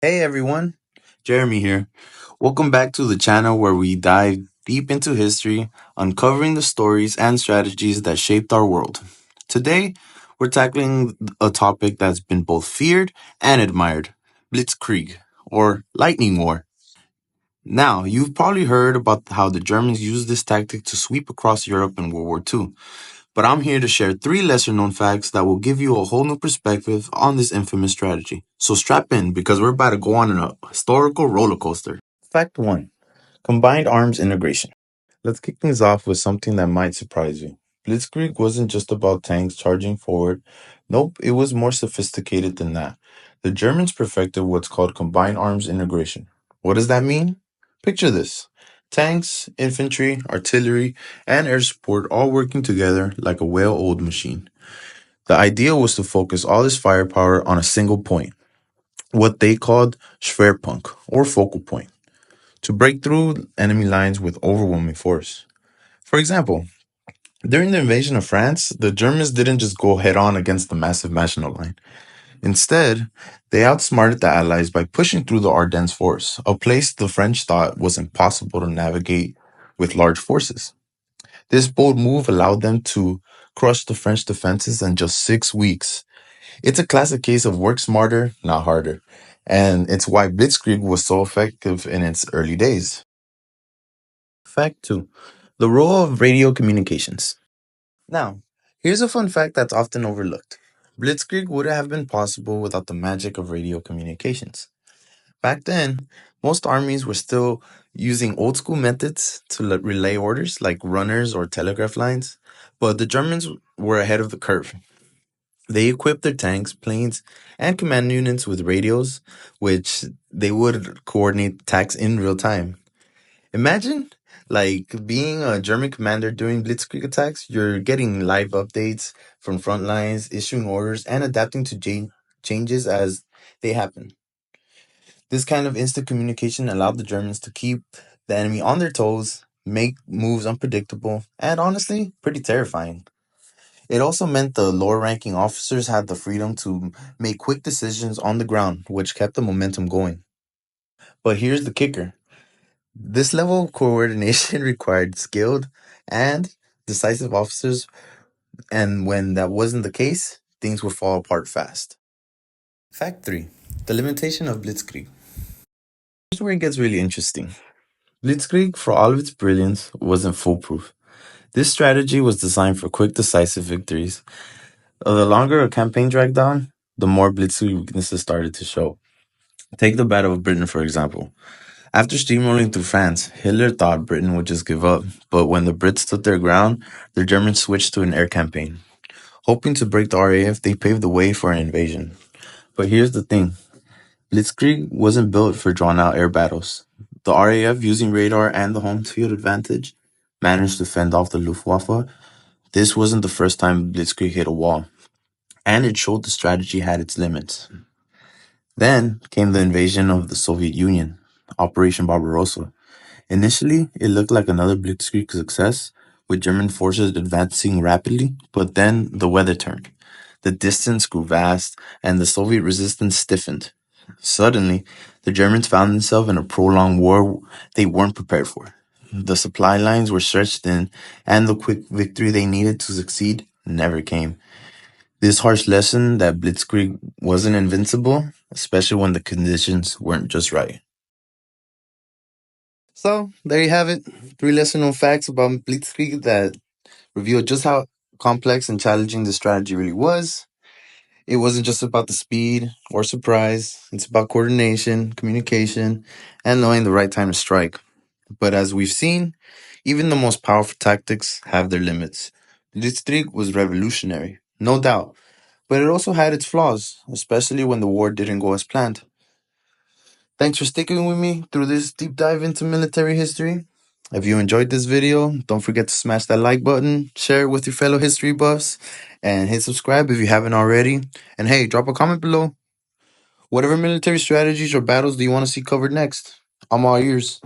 Hey everyone, Jeremy here. Welcome back to the channel where we dive deep into history, uncovering the stories and strategies that shaped our world. Today, we're tackling a topic that's been both feared and admired: Blitzkrieg, or Lightning War. Now, you've probably heard about how the Germans used this tactic to sweep across Europe in World War II, but I'm here to share three lesser known facts that will give you a whole new perspective on this infamous strategy. So strap in because we're about to go on a historical roller coaster. Fact 1: Combined arms integration. Let's kick things off with something that might surprise you. Blitzkrieg wasn't just about tanks charging forward. Nope, it was more sophisticated than that. The Germans perfected what's called combined arms integration. What does that mean? Picture this: tanks, infantry, artillery, and air support all working together like a well oiled machine. The idea was to focus all this firepower on a single point, what they called Schwerpunkt, or focal point, to break through enemy lines with overwhelming force. For example, during the invasion of France, the Germans didn't just go head on against the massive Maginot Line. Instead, they outsmarted the Allies by pushing through the Ardennes force, a place the French thought was impossible to navigate with large forces. This bold move allowed them to crush the French defenses in just 6 weeks. It's a classic case of work smarter, not harder. And it's why Blitzkrieg was so effective in its early days. Fact 2: The role of radio communications. Now, here's a fun fact that's often overlooked. Blitzkrieg would have been possible without the magic of radio communications. Back then, most armies were still using old school methods to relay orders like runners or telegraph lines, but the Germans were ahead of the curve. They equipped their tanks, planes, and command units with radios, which they would coordinate attacks in real time. Imagine being a German commander during Blitzkrieg attacks. You're getting live updates from front lines, issuing orders, and adapting to changes as they happen. This kind of instant communication allowed the Germans to keep the enemy on their toes, make moves unpredictable, and honestly, pretty terrifying. It also meant the lower ranking officers had the freedom to make quick decisions on the ground, which kept the momentum going. But here's the kicker: this level of coordination required skilled and decisive officers, and when that wasn't the case, things would fall apart fast. Fact 3: The limitation of Blitzkrieg. Here's where it gets really interesting. Blitzkrieg, for all of its brilliance, wasn't foolproof. This strategy was designed for quick, decisive victories. The longer a campaign dragged on, the more Blitzkrieg weaknesses started to show. Take the Battle of Britain, for example. After steamrolling through France, Hitler thought Britain would just give up, but when the Brits stood their ground, the Germans switched to an air campaign. Hoping to break the RAF, they paved the way for an invasion. But here's the thing: Blitzkrieg wasn't built for drawn out air battles. The RAF, using radar and the home field advantage, managed to fend off the Luftwaffe. This wasn't the first time Blitzkrieg hit a wall, and it showed the strategy had its limits. Then came the invasion of the Soviet Union, Operation Barbarossa. Initially, it looked like another Blitzkrieg success, with German forces advancing rapidly, but then the weather turned. The distance grew vast, and the Soviet resistance stiffened. Suddenly, the Germans found themselves in a prolonged war they weren't prepared for. The supply lines were stretched thin, and the quick victory they needed to succeed never came. This harsh lesson that Blitzkrieg wasn't invincible, especially when the conditions weren't just right. So, there you have it. Three lesser known facts about Blitzkrieg that reveal just how complex and challenging the strategy really was. It wasn't just about the speed or surprise, it's about coordination, communication, and knowing the right time to strike. But as we've seen, even the most powerful tactics have their limits. Blitzkrieg was revolutionary, no doubt, but it also had its flaws, especially when the war didn't go as planned. Thanks for sticking with me through this deep dive into military history. If you enjoyed this video, don't forget to smash that like button, share it with your fellow history buffs, and hit subscribe if you haven't already. And hey, drop a comment below. Whatever military strategies or battles do you want to see covered next? I'm all ears.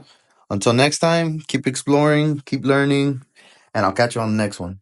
Until next time, keep exploring, keep learning, and I'll catch you on the next one.